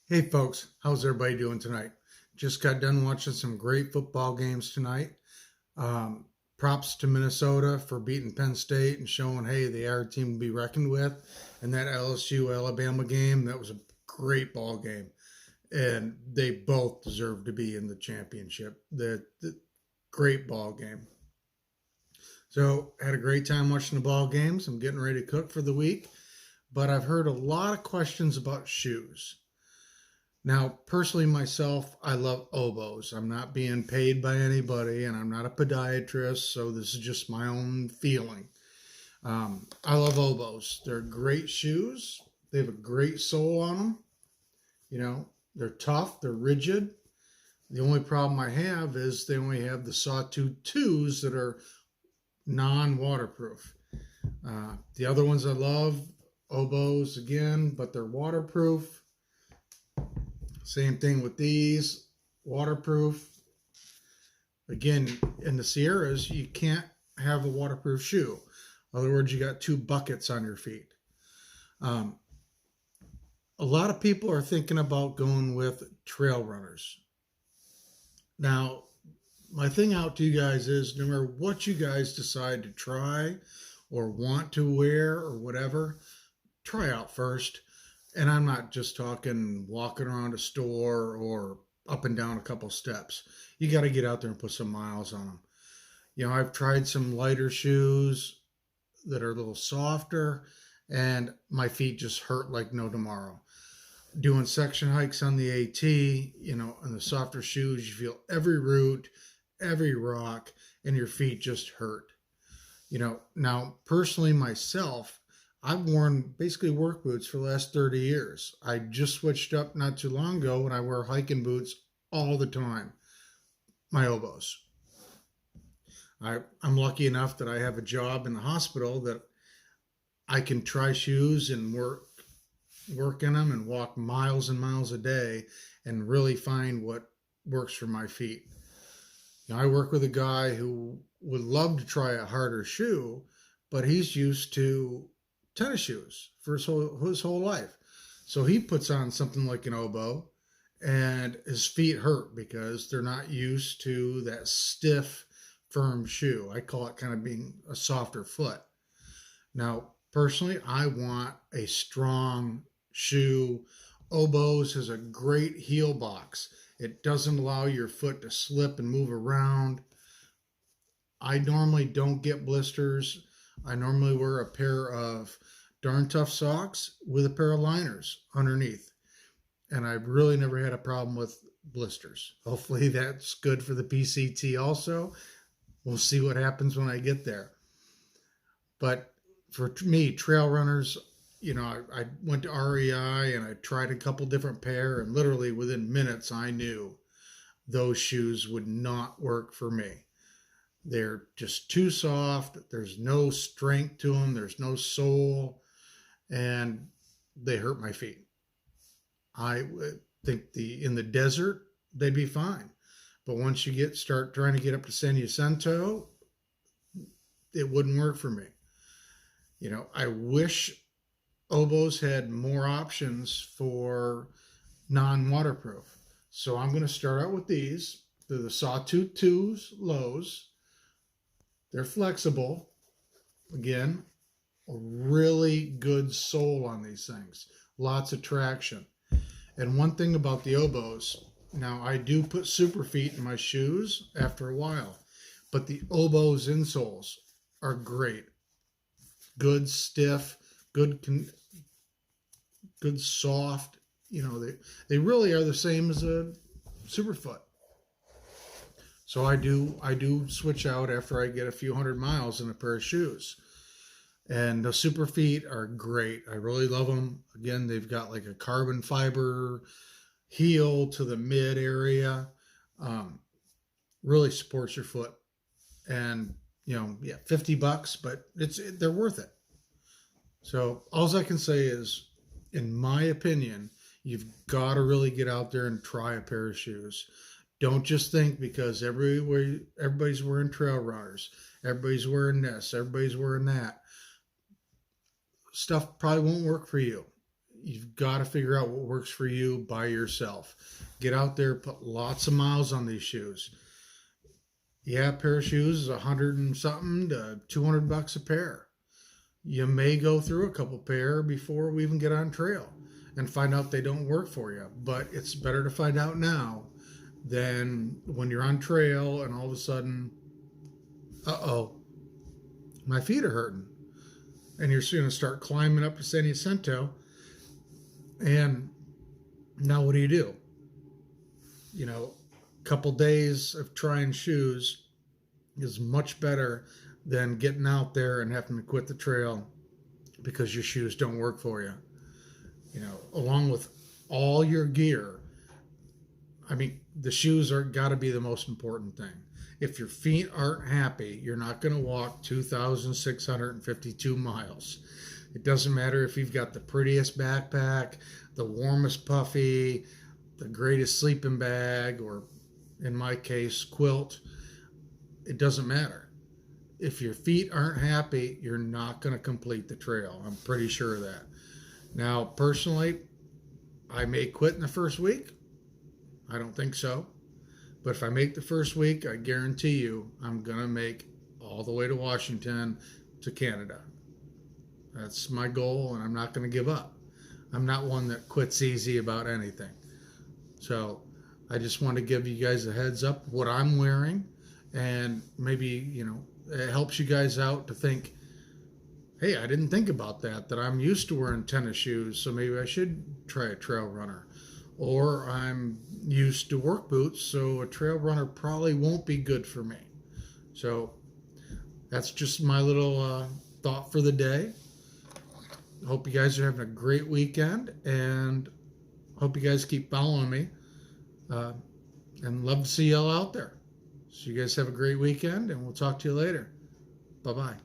Hey folks, how's everybody doing tonight? Just got done watching some great football games tonight. Um, Props to Minnesota for beating Penn State and showing, hey, they are a team to be reckoned with. And that LSU Alabama game, that was a great ball game. And they both deserve to be in the championship. The great ball game. So had a great time watching the ball games. I'm getting ready to cook for the week, but I've heard a lot of questions about shoes. Now, personally, myself, I love oboz. I'm not being paid by anybody, and I'm not a podiatrist, so this is just my own feeling. I love oboz. They're great shoes. They have a great sole on them. You know, they're tough. They're rigid. The only problem I have is they only have the sawtooth twos that are non-waterproof. The other ones I love, oboz again, but they're waterproof. Same thing with these, waterproof. Again, in the Sierras, you can't have a waterproof shoe. In other words, you got two buckets on your feet. Um, a lot of people are thinking about going with trail runners. Now, my thing out to you guys is no matter what you guys decide to try or want to wear or whatever, try out first. And I'm not just talking walking around a store or up and down a couple steps. You got to get out there and put some miles on them. You know, I've tried some lighter shoes that are a little softer, and my feet just hurt like no tomorrow. Doing section hikes on the AT, you know, on the softer shoes, you feel every root, every rock, and your feet just hurt. You know, now personally myself, I've worn basically work boots for the last 30 years. I just switched up not too long ago when I wear hiking boots all the time, my oboz. I'm lucky enough that I have a job in the hospital that I can try shoes and work in them and walk miles and miles a day and really find what works for my feet. You know, I work with a guy who would love to try a harder shoe, but he's used to tennis shoes for his whole life. So he puts on something like an oboe and his feet hurt because they're not used to that stiff, firm shoe. I call it kind of being a softer foot. Now, personally, I want a strong shoe. Oboz has a great heel box. It doesn't allow your foot to slip and move around. I normally don't get blisters. I normally wear a pair of darn tough socks with a pair of liners underneath. And I've really never had a problem with blisters. Hopefully that's good for the PCT also. We'll see what happens when I get there. But for me, trail runners, you know, I went to REI and I tried a couple different pair, and literally within minutes I knew those shoes would not work for me. They're just too soft. There's no strength to them. There's no sole, and they hurt my feet. I think in the desert they'd be fine, but once you start trying to get up to San Jacinto, it wouldn't work for me. You know, I wish oboz had more options for non-waterproof. So I'm going to start out with these. They're the Sawtooth 2s lows. They're flexible. Again, a really good sole on these things. Lots of traction. And one thing about the oboz, now I do put superfeet in my shoes after a while, but the oboz insoles are great. Good stiff, good soft. You know, they really are the same as a superfoot. So I do switch out after I get a few hundred miles in a pair of shoes. And the superfeet are great. I really love them. Again, they've got like a carbon fiber heel to the mid area. Really supports your foot. And you know, yeah, $50, but they're worth it. So all I can say is, in my opinion, you've got to really get out there and try a pair of shoes. Don't just think because everybody's wearing trail runners, everybody's wearing this, everybody's wearing that. Stuff probably won't work for you. You've got to figure out what works for you by yourself. Get out there, put lots of miles on these shoes. Yeah, a pair of shoes is 100 and something to $200 a pair. You may go through a couple pair before we even get on trail and find out they don't work for you. But it's better to find out now than when you're on trail and all of a sudden, my feet are hurting. And you're going to start climbing up to San Jacinto. And now what do? You know, a couple days of trying shoes is much better than getting out there and having to quit the trail because your shoes don't work for you. You know, along with all your gear, I mean, the shoes are got to be the most important thing. If your feet aren't happy, you're not going to walk 2,652 miles. It doesn't matter if you've got the prettiest backpack, the warmest puffy, the greatest sleeping bag, or in my case, quilt. It doesn't matter. If your feet aren't happy, you're not going to complete the trail. I'm pretty sure of that. Now, personally, I may quit in the first week. I don't think so. But if I make the first week, I guarantee you I'm going to make all the way to Washington to Canada. That's my goal, and I'm not going to give up. I'm not one that quits easy about anything. So I just want to give you guys a heads up what I'm wearing, and maybe, you know, it helps you guys out to think, hey, I didn't think about that I'm used to wearing tennis shoes, so maybe I should try a trail runner. Or I'm used to work boots, so a trail runner probably won't be good for me. So that's just my little thought for the day. Hope you guys are having a great weekend, and hope you guys keep following me. And love to see y'all out there. So you guys have a great weekend, and we'll talk to you later. Bye-bye.